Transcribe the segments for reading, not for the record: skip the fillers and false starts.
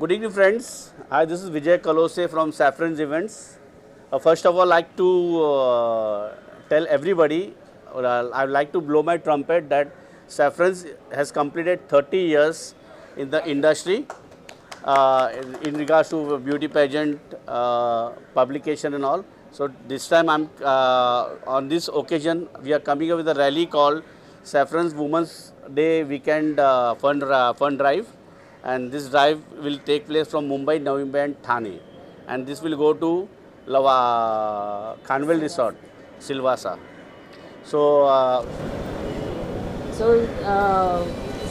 Good evening, friends. Hi, this is Vijay Kalose from Saffron's Events. First of all, I'd like to tell everybody, or I'd like to blow my trumpet that Saffron's has completed 30 years in the industry in regards to beauty pageant, publication and all. So this time on this occasion, we are coming up with a rally called Saffron's Women's Day Weekend Fund Drive. And this drive will take place from Mumbai, Navi Mumbai and Thane. And this will go to Khanvel Resort, Silvassa. So,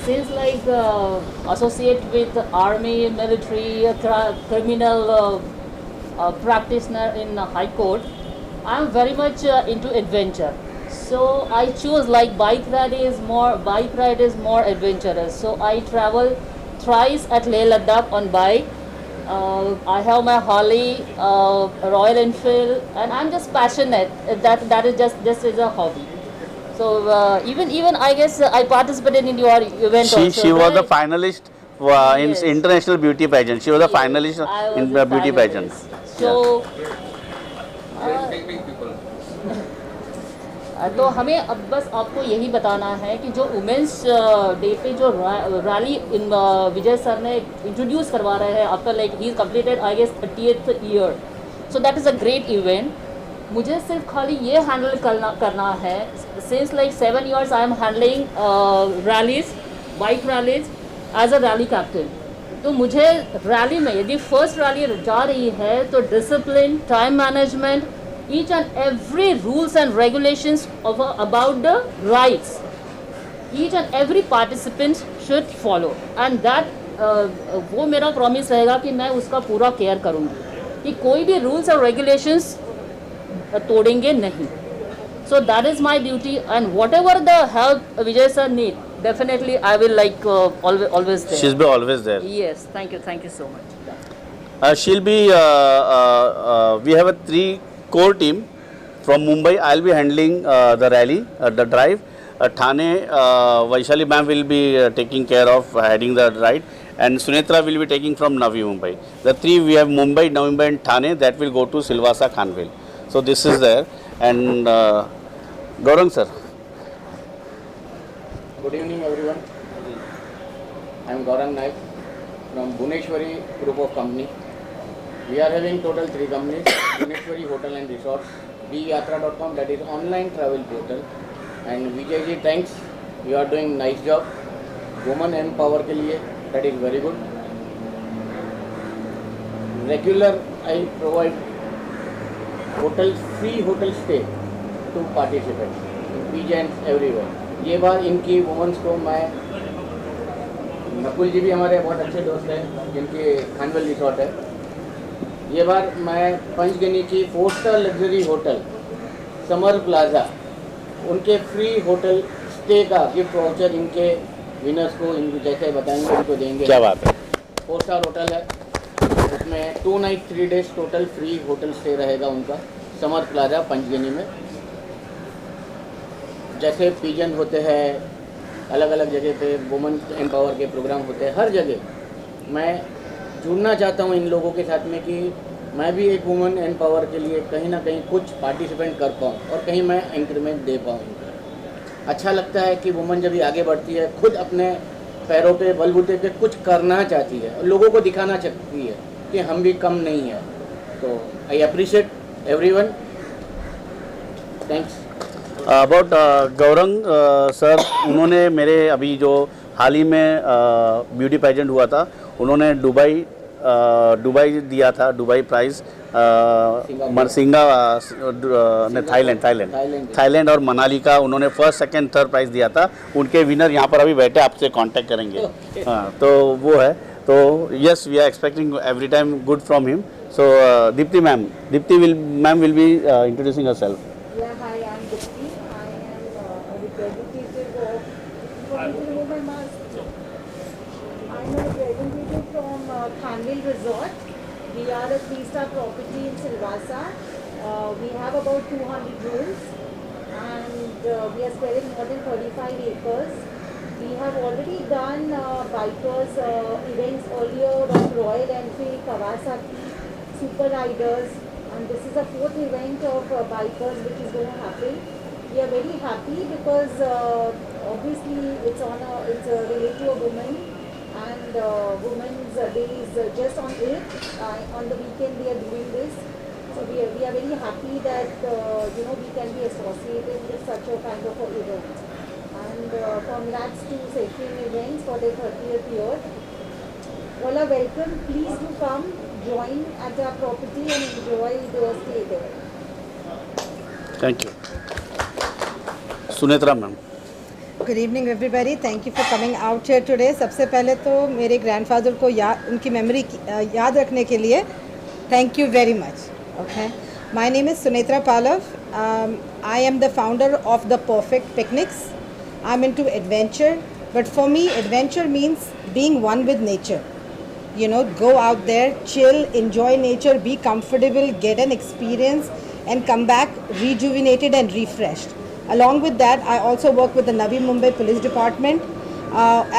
Since associate with army, military, criminal practitioner in High Court, I am very much into adventure. So I choose like bike ride is more adventurous. So I travel thrice at Leh Ladakh on bike. I have my Harley, Royal Enfield, and I'm just passionate. That is just this is a hobby. So even I guess I participated in your event also. she was the finalist Yes. in international beauty pageant. She was the Yes, finalist I was in a the beauty pageant. finalist. So तो हमें अब बस आपको यही बताना है कि जो वुमेंस डे पे जो रैली विजय सर ने इंट्रोड्यूस करवा रहे हैं after like he completed I guess 30th year. So that is a great event. मुझे सिर्फ खाली ये हैंडल करना है. Since like 7 years I am handling rallies, bike rallies as a rally captain. तो मुझे रैली में यदि फर्स्ट रैली जा रही है तो discipline, time management, each and every rules and regulations about the rights, each and every participant should follow, and that वो मेरा प्रॉमिस रहेगा कि मैं उसका पूरा केयर करूँगी कि कोई भी रूल्स और रेगुलेशंस तोड़ेंगे नहीं. So that is my duty, and whatever the help Vijay sir need, definitely I will like always there. She'll be always there. Yes, thank you so much. She'll be, we have a 3 core team from Mumbai. I'll be handling the rally, the drive. Thane, Vaishali ma'am will be taking care of heading the ride, and Sunetra will be taking from Navi Mumbai. The 3 we have Mumbai, Navi Mumbai and Thane that will go to Silvassa, Khanvel. So this is there. And Gaurang sir. Good evening everyone. I am Gaurang Naik from Bhuneshwari Group of Company. We are having total 3 companies, Bhuneshwari Hotel and Resorts, beyatra.com, that is online travel portal, and Vijay ji, thanks, you are doing nice job. Women empower के लिए, that is very good. Regular I provide free hotel stay to participate in pageants everywhere. ये बार इनकी women's को मैं, नकुल जी भी हमारे बहुत अच्छे दोस्त हैं जिनके खानवेल रिसोर्ट है. ये बार मैं पंचगनी की 4-star luxury hotel summer plaza, उनके फ्री होटल स्टे का गिफ्ट वाउचर इनके विनर्स को, इनको जैसे बताएंगे उनको देंगे. क्या बात है. 4-star होटल है, उसमें 2 night 3 days total free hotel stay रहेगा उनका समर प्लाजा पंचगनी में. जैसे पीजन होते हैं अलग अलग जगह पे, वुमेन एम्पावर के प्रोग्राम होते हैं हर जगह. मैं जुड़ना चाहता हूँ इन लोगों के साथ में कि मैं भी एक वुमेन एम्पावर के लिए कहीं ना कहीं कुछ पार्टिसिपेंट कर पाऊँ और कहीं मैं इंक्रीमेंट दे पाऊँ. अच्छा लगता है कि वुमेन जब भी आगे बढ़ती है, खुद अपने पैरों पे बलबूते पे कुछ करना चाहती है और लोगों को दिखाना चाहती है कि हम भी कम नहीं है. तो I appreciate everyone. Thanks. About Gaurang sir, उन्होंने मेरे अभी जो हाल ही में ब्यूटी पेजेंट हुआ था, उन्होंने दुबई दिया था, दुबई प्राइज़, थाईलैंड और मनाली का उन्होंने फर्स्ट सेकंड थर्ड प्राइज़ दिया था. उनके विनर यहाँ पर अभी बैठे, आपसे कांटेक्ट करेंगे. हाँ, तो वो है. तो yes, we are expecting every time good from him. So Deepti ma'am will be introducing herself. Yeah, hi, I'm Dipti. I am a representative of, remove my mask. I'm a representative from Khanvel Resort. We are a 3-star property in Silvassa. We have about 200 rooms and we are spreading more than 35 acres. We have already done bikers events earlier of Royal Enfield, Kawasaki, Super Riders, and this is the fourth event of bikers which is going to happen. We are very happy because obviously it's related to a woman, and Women's Day is just on 8th. On the weekend we are doing this. So we are very happy that we can be associated with such a kind of an event. And congrats to Safrin Events for their 30th year. All are welcome. Please do come, join at our property and enjoy the stay there. Thank you. Sunetra ma'am. Good evening everybody, thank you for coming out here today. सबसे पहले तो मेरे grandfather को उनकी memory याद रखने के लिए thank you very much. Okay, my name is Sunetra Palav. I am the founder of the perfect picnics. I am into adventure, but for me adventure means being one with nature. You know, go out there, chill, enjoy nature, be comfortable, get an experience and come back rejuvenated and refreshed. Along with that, I also work with the Navi Mumbai Police Department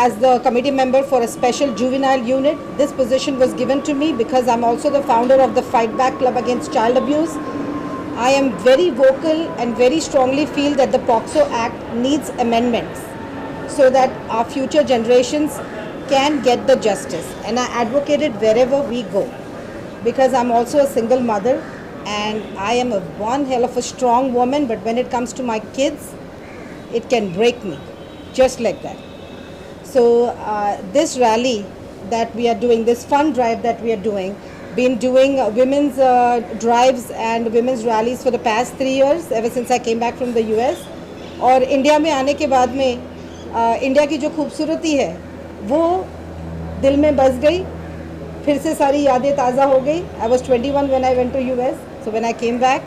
as the committee member for a special juvenile unit. This position was given to me because I'm also the founder of the Fight Back Club Against Child Abuse. I am very vocal and very strongly feel that the POCSO Act needs amendments so that our future generations can get the justice, and I advocate it wherever we go because I'm also a single mother and I am one hell of a strong woman, but when it comes to my kids it can break me just like that. So this rally that we are doing, this fun drive that we are doing, been doing women's drives and women's rallies for the past 3 years ever since I came back from the US. और India में आने के बाद में India की जो खूबसूरती है वो दिल में बस गई, फिर से सारी यादें ताज़ा हो गई. I was 21 when I went to US. So when I came back,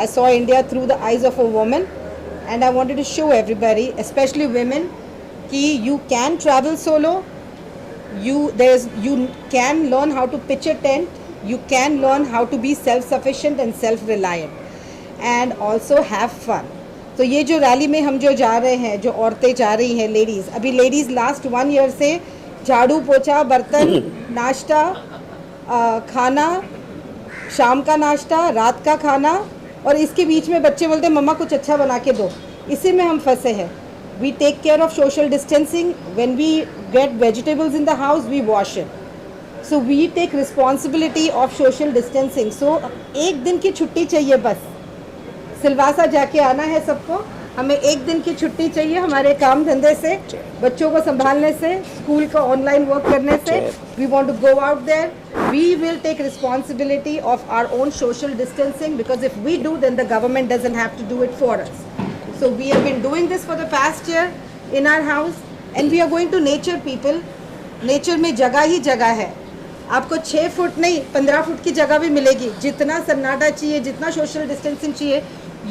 I saw India through the eyes of a woman, and I wanted to show everybody, especially women, कि you can travel solo, you can learn how to pitch a tent, you can learn how to be self-sufficient and self-reliant, and also have fun. तो ये जो rally में हम जो जा रहे हैं, जो औरतें जा रही हैं, लेडीज़, अभी लेडीज़ लास्ट 1 ईयर से झाड़ू पोछा, बर्तन, नाश्ता, खाना, शाम का नाश्ता, रात का खाना, और इसके बीच में बच्चे बोलते हैं मम्मा कुछ अच्छा बना के दो. इसी में हम फंसे हैं. We take care of social distancing. When we get vegetables in the house we wash it. So we take responsibility of social distancing. So एक दिन की छुट्टी चाहिए बस. सिलवासा जाके आना है सबको. हमें एक दिन की छुट्टी चाहिए हमारे काम धंधे से, बच्चों को संभालने से, स्कूल का ऑनलाइन वर्क करने से. We want to go out there. We will take responsibility of our own social distancing because if we do then the government doesn't have to do it for us. So we have been doing this for the past year in our house and we are going to nature people. Nature में जगह ही जगह है. आपको 6 foot नहीं 15 foot की जगह भी मिलेगी. जितना सन्नाटा चाहिए, जितना सोशल डिस्टेंसिंग चाहिए,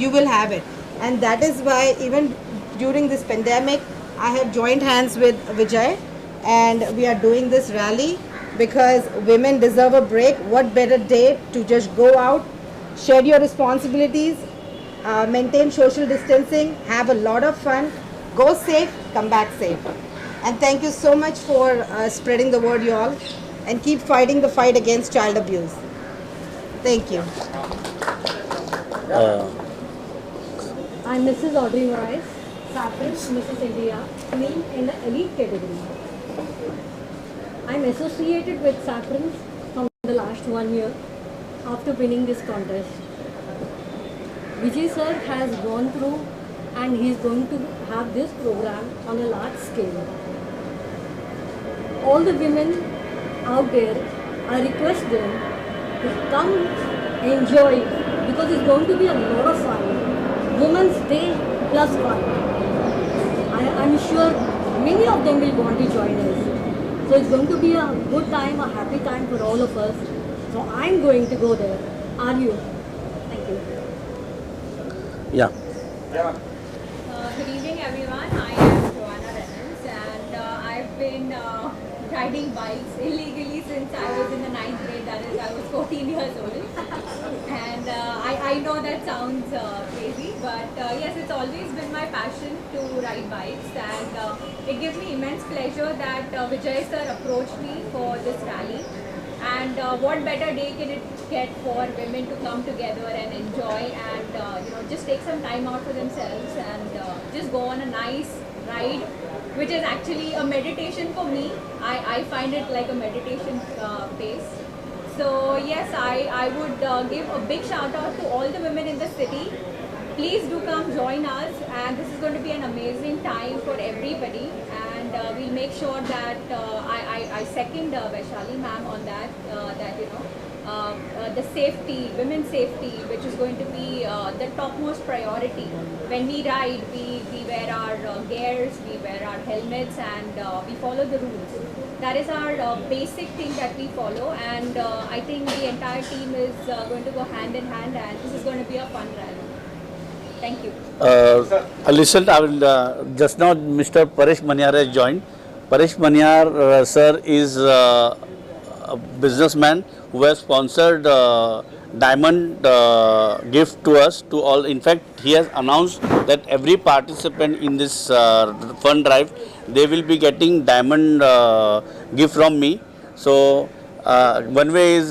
you will have it. And that is why even during this pandemic I have joined hands with Vijay and we are doing this rally because women deserve a break. What better day to just go out, share your responsibilities, maintain social distancing, have a lot of fun, go safe, come back safe. And thank you so much for spreading the word, you all, and keep fighting the fight against child abuse. Thank you. I'm Mrs. Audrey Moraes, Saffron, Mrs. India, queen in the elite category. I'm associated with Saffron from the last 1 year after winning this contest. Vijay sir has gone through and he's going to have this program on a large scale. All the women out there, I request them to come enjoy it because it's going to be a lot of fun. Women's Day plus fun. I'm sure many of them will want to join us. So it's going to be a good time, a happy time for all of us. So I'm going to go there. Are you? Thank you. Yeah. Good evening everyone, I am Joanna Reynolds and I've been riding bikes illegally since I was in the 9th grade, that is, I was 14 years old. And I know that sounds crazy, but yes, it's always been my passion to ride bikes, and it gives me immense pleasure that Vijay sir approached me for this rally. And what better day can it get for women to come together and enjoy and just take some time out for themselves and just go on a nice ride, which is actually a meditation for me. I find it like a meditation pace. So yes, I would give a big shout out to all the women in the city. Please do come join us, and this is going to be an amazing time for everybody. And we'll make sure that I second Vaishali ma'am on that, the safety, women's safety, which is going to be the topmost priority. When we ride, we wear our gears, we wear our helmets, and we follow the rules. That is our basic thing that we follow, and I think the entire team is going to go hand in hand, and this is going to be a fun rally. Thank you. Listen, I will just now Mr. Paresh Maniar has joined. Paresh Maniar sir is a businessman who has sponsored diamond gift to us, to all. In fact, he has announced that every participant in this fund drive, they will be getting diamond gift from me. So one way is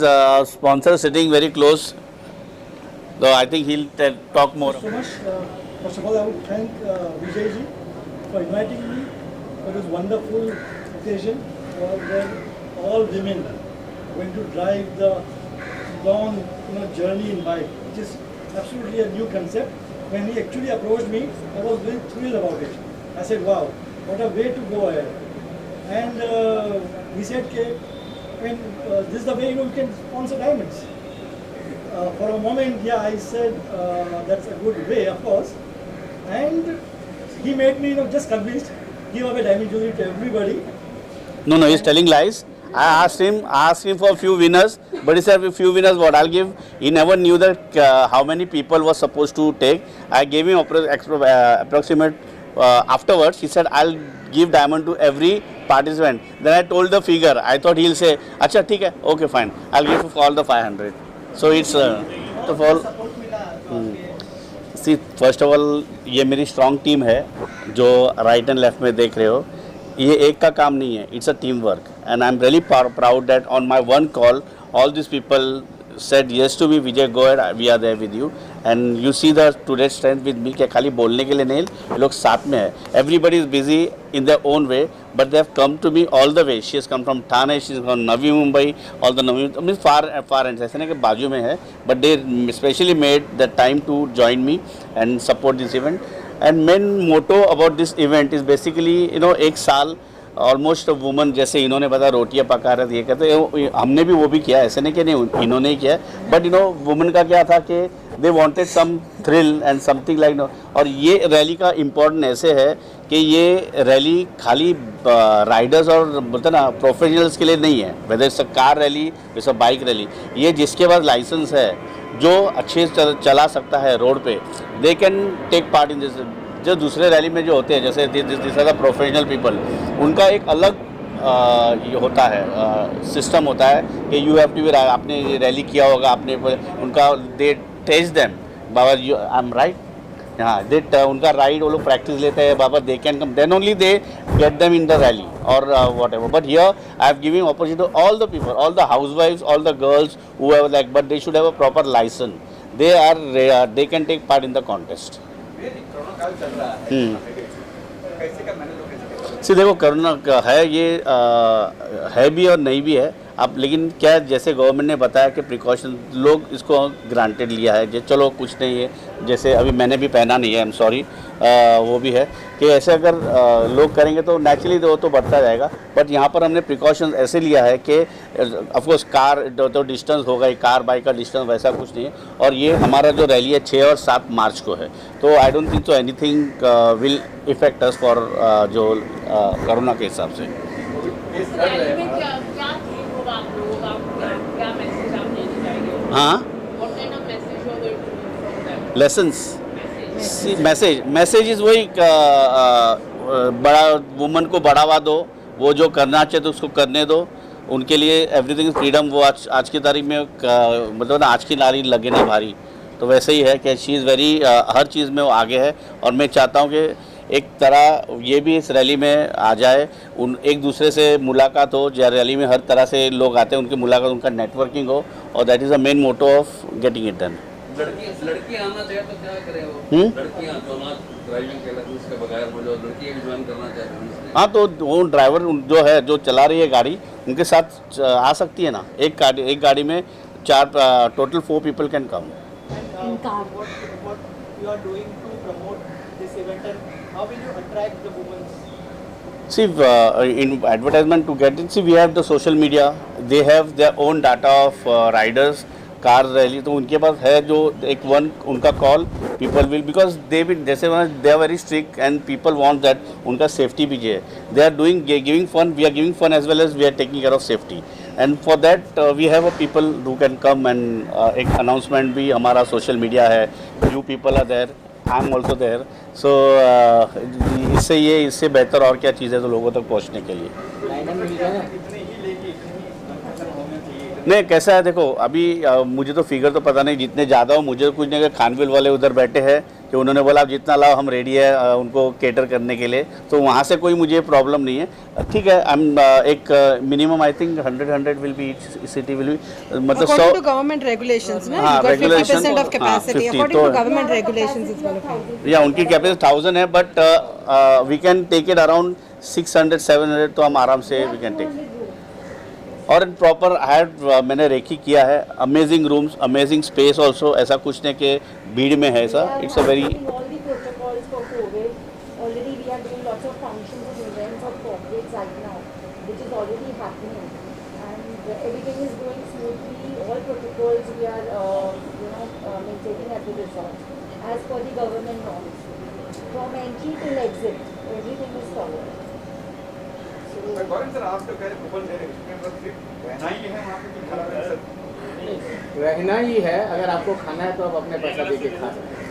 sponsor sitting very close. So I think he'll talk more. So much. First of all, I would thank Vijay ji for inviting me for this wonderful occasion where all women are going to drive the long journey in bike, which is absolutely a new concept. When he actually approached me, I was very thrilled about it. I said, wow, what a way to go ahead. And he said, this is the way you can sponsor diamonds. For a moment, yeah, I said that's a good way, of course, and he made me, just convinced, give away diamond jewelry to everybody. No, he's telling lies. I asked him for a few winners, but he said, a few winners, what I'll give. He never knew that how many people were supposed to take. I gave him approximate afterwards. He said, I'll give diamond to every participant. Then I told the figure. I thought he'll say, Acha, theek hai, okay, fine. I'll give all the 500. So it's to fall. See, first of all, ये मेरी strong team है जो right and left में देख रहे हो. ये एक का काम नहीं है. It's a teamwork, and I'm really proud that on my one call, all these people said yes to me. Vijay, go ahead, we are there with you. And you see the today's strength with me कि खाली बोलने के लिए नहीं, ये लोग साथ में है. Everybody is busy in their own way, but they have come to me all the way. She has come from Thane, she is from Navi Mumbai, all the Navi, I mean far ends. ऐसे नहीं कि बाजू में है, but they specially made the time to join me and support this event. And main motto about this event is basically, एक साल almost woman, जैसे इन्होंने बताया रोटियां पका रहे थे, ये कहते हमने भी वो भी किया, ऐसे नहीं कि नहीं इन्होंने ही किया, बट वुमन का क्या था कि they wanted some thrill and something like और ये रैली का इम्पोर्टेंट ऐसे है कि ये रैली खाली राइडर्स और बोलते ना प्रोफेशनल्स के लिए नहीं है, whether it's a car rally, it's a bike rally, ये जिसके पास लाइसेंस है, जो अच्छे से चला सकता है रोड पे, they can take part in this. जो दूसरे रैली में जो होते हैं, जैसे this are the professional people, उनका एक अलग ये होता है, सिस्टम होता है कि यू हैव टू बी, आपने रैली किया होगा, आपने उनका दे टेस्ट देम बाबा, यू आई एम राइट, हाँ दे उनका राइड वो लोग प्रैक्टिस लेते हैं बाबा, they can come, then only they get them in the rally और whatever. But here I have giving opportunity to all the people, all the हाउस वाइफ्स, all the girls who have like, but they should have a proper licence, they can take part in the contest. See देखो, corona का है, ये है भी और नहीं भी है अब, लेकिन क्या जैसे गवर्नमेंट ने बताया कि प्रिकॉशन, लोग इसको ग्रांटेड लिया है, जो चलो कुछ नहीं है, जैसे अभी मैंने भी पहना नहीं है, आई एम सॉरी, वो भी है कि ऐसे अगर लोग करेंगे तो नेचुरली वो तो बढ़ता जाएगा, बट यहाँ पर हमने प्रिकॉशन ऐसे लिया है कि ऑफकोर्स कार तो डिस्टेंस होगा ही, कार बाइक का डिस्टेंस वैसा कुछ नहीं है, और ये हमारा जो रैली है 6 और 7 मार्च को है, तो I don't think so anything will effect us for जो कोरोना के हिसाब से. हाँ, लेसन्स, मैसेज इज़ वही, बड़ा वुमन को बढ़ावा दो, वो जो करना चाहे तो उसको करने दो, उनके लिए एवरीथिंग इज फ्रीडम। वो आज की तारीख में मतलब ना आज की नारी लगे ना भारी, तो वैसे ही है कि शी इज़ वेरी हर चीज़ में वो आगे है। और मैं चाहता हूँ कि एक तरह ये भी इस रैली में आ जाए, उन एक दूसरे से मुलाकात हो। जो रैली में हर तरह से लोग आते हैं, उनकी मुलाकात, उनका नेटवर्किंग हो, और that is the main motto of getting it done. लड़की आना चाहे तो क्या करें वो? लड़कियां तो ना ड्राइविंग के लाइसेंस के बगैर वो जो लड़की भी ज्वाइन करना चाहती हैं। हाँ, तो वो ड्राइवर जो है, जो चला रही है गाड़ी, उनके साथ आ सकती है ना। एक गाड़ी में 4 total 4 people can come. In car. What you are doing to promote this event, and how will you attract the women? See, in advertisement to get it, see, we have the social media. They have their own data of riders, car rally, तो उनके पास है जो एक उनका call people will, because they भी जैसे they are very strict and people want that उनका सेफ्टी भी है। They are doing giving fun, we are giving fun as well as we are taking care of safety, and for that we have a people who can come. And एक announcement भी हमारा social media है, you people are there, I am also there. So इससे बेहतर और क्या चीज़ है तो लोगों तक पहुँचने के लिए। नहीं, कैसा है देखो, अभी मुझे तो फिगर तो पता नहीं, जितने ज़्यादा हो मुझे कुछ नहीं। खानविल वाले उधर बैठे हैं कि उन्होंने बोला आप जितना लाओ हम रेडी है उनको केटर करने के लिए, तो वहाँ से कोई मुझे प्रॉब्लम नहीं है। ठीक है, एक minimum I think 100 will be, city will be, मतलब 100 गवर्नमेंट रेगुलेशंस ना, हाँ, regulation 50% of capacity according to government regulations is going या उनकी कैपेसिटी 1000 है, but we can take it around 600-700, तो हम आराम से वी कैन टेक। और प्रॉपर मैंने रेकी किया है, amazing rooms, amazing space also, ऐसा कुछ नहीं कि भीड़ में है ऐसा। It's a very all the protocols for COVID. Already we are doing lots of functions and events of corporates right now, which is already happening, and everything is going smoothly. All protocols we are maintaining at the resort as per the government norms. From entry till exit, everything is followed. Sir आप तो कह रहे coupon दे रहे हैं, इसमें बस सिर्फ रहना ही है वहाँ पे कि खाना है सर? रहना ही है, अगर आपको खाना है तो आप अपने पैसा दे के खा सकते हैं।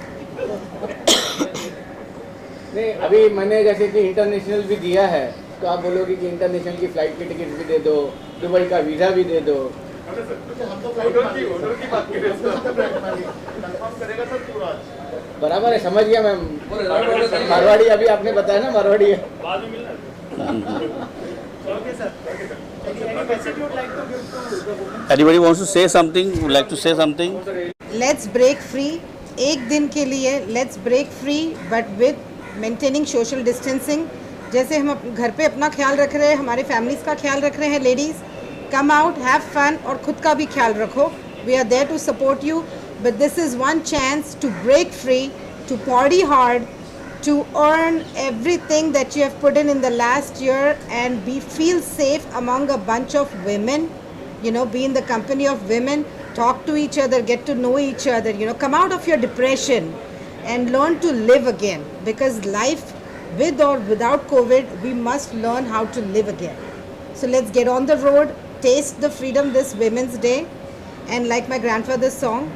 नहीं, अभी मैंने जैसे कि इंटरनेशनल भी दिया है, तो आप बोलोगे कि इंटरनेशनल की फ़्लाइट की टिकट भी दे दो, दुबई का वीज़ा भी दे दो। ऑर्डर की बात कर रहे हैं, कंफर्म करेगा सर पूरा? बराबर है, समझ गया मैम। मारवाड़ी अभी आपने बताया ना, मारवाड़ी है। बाद में मिलना। Okay sir. Any message you would like to give to the women? Anybody wants to say something? Would like to say something? Let's break free, एक दिन के लिए let's break free but with maintaining social distancing. जैसे हम घर पे अपना ख्याल रख रहे हैं, हमारे फैमिलीज़ का ख्याल रख रहे हैं, ladies come out, have fun, और ख़ुद का भी ख्याल रखो। We are there to support you, but this is one chance to break free, to party hard, to earn everything that you have put in the last year, and feel safe among a bunch of women, be in the company of women, talk to each other, get to know each other, come out of your depression and learn to live again, because life with or without COVID, we must learn how to live again. So let's get on the road, taste the freedom this Women's Day, and like my grandfather's song,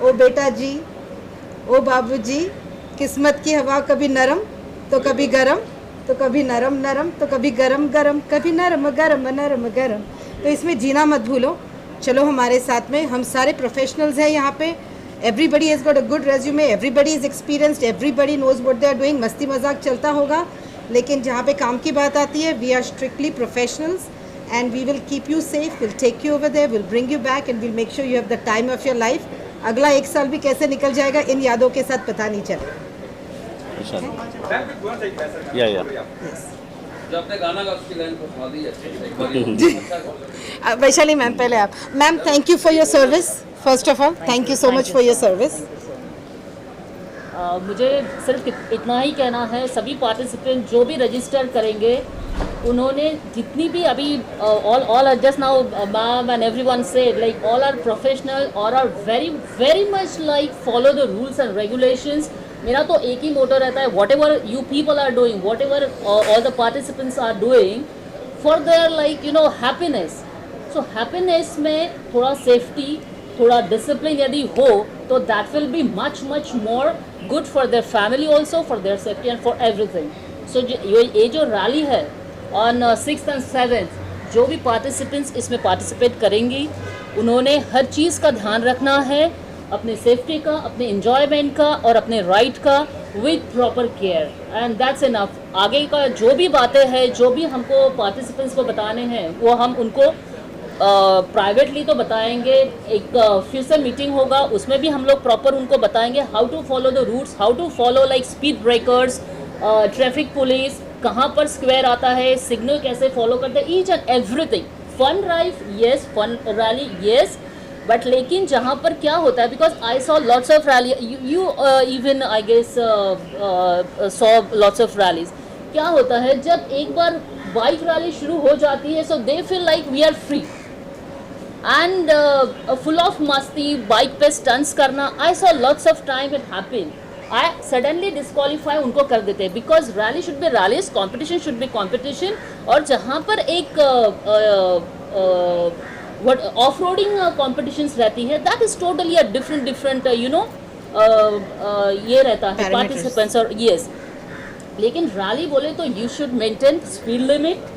"Oh beta ji, oh babu ji, किस्मत की हवा कभी नरम तो कभी गरम, तो कभी नरम नरम तो कभी गरम गरम, कभी नरम गरम नरम गरम"। तो इसमें जीना मत भूलो, चलो हमारे साथ में। हम सारे प्रोफेशनल्स हैं यहाँ पे, everybody has got a good resume, everybody is experienced, everybody knows what they are doing. मस्ती मजाक चलता होगा, लेकिन जहाँ पे काम की बात आती है, we are strictly professionals, and we will keep you safe, will take you over there, will bring you back, and will make sure you have the time of your life. अगला 1 साल भी कैसे निकल जाएगा इन यादों के साथ पता नहीं चलेगा। या जो आपने गाना का उसकी लाइन को सुना दी है। वैशाली मैम, पहले आप। Ma'am, thank you for your service, first of all thank you so much for your service. मुझे सिर्फ इतना ही कहना है, सभी पार्टिसिपेंट जो भी रजिस्टर करेंगे, उन्होंने जितनी भी अभी all are just now ma'am and everyone said, like all are professional or are very much like follow the rules and regulations। मेरा तो एक ही मोटो रहता है, whatever you people are doing, whatever all the participants are doing for their happiness। so happiness में थोड़ा safety, थोड़ा discipline यदि हो तो that will be much more good for their family also, for their safety and for everything। so ये जो rally है on 6th and 7th जो भी पार्टिसिपेंट्स इसमें पार्टिसिपेट करेंगी उन्होंने हर चीज़ का ध्यान रखना है, अपने सेफ्टी का, अपने इंजॉयमेंट का और अपने राइट का with proper care, and that's enough. आगे का जो भी बातें हैं, जो भी हमको पार्टिसिपेंट्स को बताने हैं वो हम उनको प्राइवेटली तो बताएंगे। एक फिर से मीटिंग होगा, उसमें भी हम लोग प्रॉपर उनको बताएंगे how to follow the routes, how to follow like speed breakers, traffic police, कहाँ पर स्क्वायर आता है, सिग्नल कैसे फॉलो करते हैं, each and everything. Fun drive yes, fun rally yes, but लेकिन जहाँ पर क्या होता है, because I saw lots of rally, you even I guess saw lots of rallies. क्या होता है जब एक बार बाइक रैली शुरू हो जाती है, so they feel like we are free and full of मस्ती, बाइक पे स्टंट्स करना। I saw lots of time it happen, I suddenly disqualify उनको कर देते हैं, because rally should be rallies, competition should be competition. और जहाँ पर एक what off-roading competitions रहती है, that is totally a different you know ये रहता है participants और yes। लेकिन रैली बोले तो you should maintain speed limit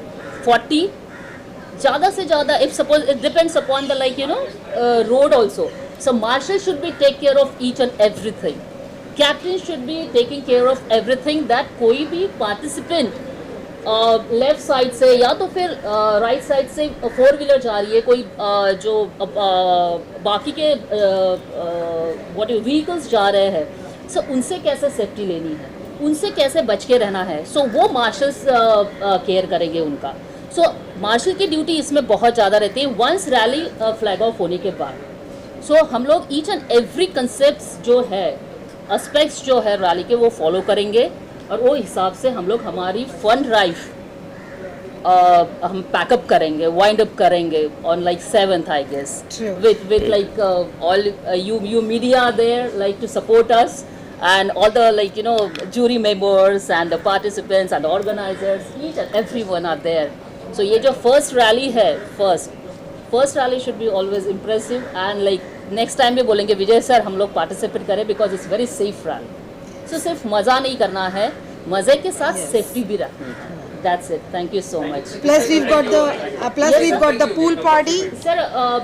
40, ज़्यादा से ज़्यादा, if suppose it depends upon the like you know road also, so marshal should be take care of each and everything, captain should be taking care of everything, that कोई भी participant left side से या तो फिर right side से 4 wheeler जा रही है, कोई जो बाकी के व्हाट व्हीकल्स जा रहे हैं, सो उनसे कैसे सेफ्टी लेनी है, उनसे कैसे बच के रहना है, सो वो मार्शल्स केयर करेंगे उनका। सो मार्शल की ड्यूटी इसमें बहुत ज़्यादा रहती है वंस रैली फ्लैग ऑफ होने के बाद। सो हम लोग ईच एंड एवरी कंसेप्ट जो है, एस्पेक्ट्स जो है रैली के, वो फॉलो करेंगे और वो हिसाब से हम लोग हमारी फन ड्राइव हम पैकअप करेंगे, वाइंड अप करेंगे on like 7th I guess, with like all you media are there like to support us, and all the like you know jury members and the participants and organizers, each and everyone are there. So ये जो first rally है, first rally should be always impressive, and like next time भी बोलेंगे विजय sir हम लोग participate करें because it's very safe rally. So सिर्फ मज़ा नहीं करना है, मज़े के साथ सेफ्टी भी रखनी है। That's it. Thank you so much. Plus we've got the pool party. Sir,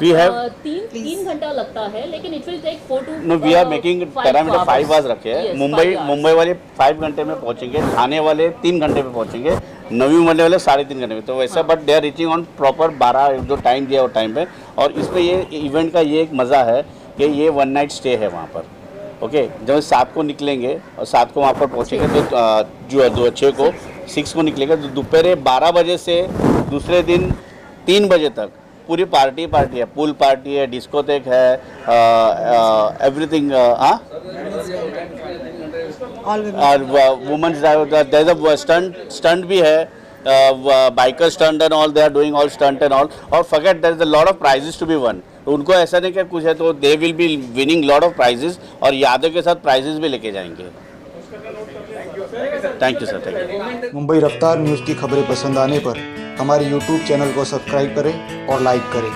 we have 3 घंटा लगता है, लेकिन it will take 4 to No, we are making parameter 5 hours रखे हैं। मुंबई वाले 5 घंटे में पहुंचेंगे, थाने वाले 3 घंटे में पहुंचेंगे, नवी मुंबई वाले 3.5 घंटे में, तो वैसा but they are reaching on proper 12 जो टाइम दिया वो टाइम पे। और इसमें ये इवेंट का ये एक मज़ा है कि ये 1 नाइट स्टे है वहाँ पर। ओके, जब 7 को निकलेंगे और 7 को वहाँ पर पहुँचेंगे तो जो 6 को निकलेंगे तो दोपहर 12 बजे से दूसरे दिन 3 बजे तक पूरी पार्टी है, पूल पार्टी है, डिस्कोथेक है, एवरीथिंग। और women's there is a stunt भी है, biker stunt and all, they are doing all stunt and all. और forget there is a lot of prizes to be won. उनको ऐसा नहीं कि कुछ है तो they will be winning lot of prizes, और यादों के साथ प्राइजेस भी लेके जाएंगे। Thank you sir, thank you. Mumbai Raftaar news की खबरें पसंद आने पर हमारे YouTube चैनल को सब्सक्राइब करें और लाइक करें।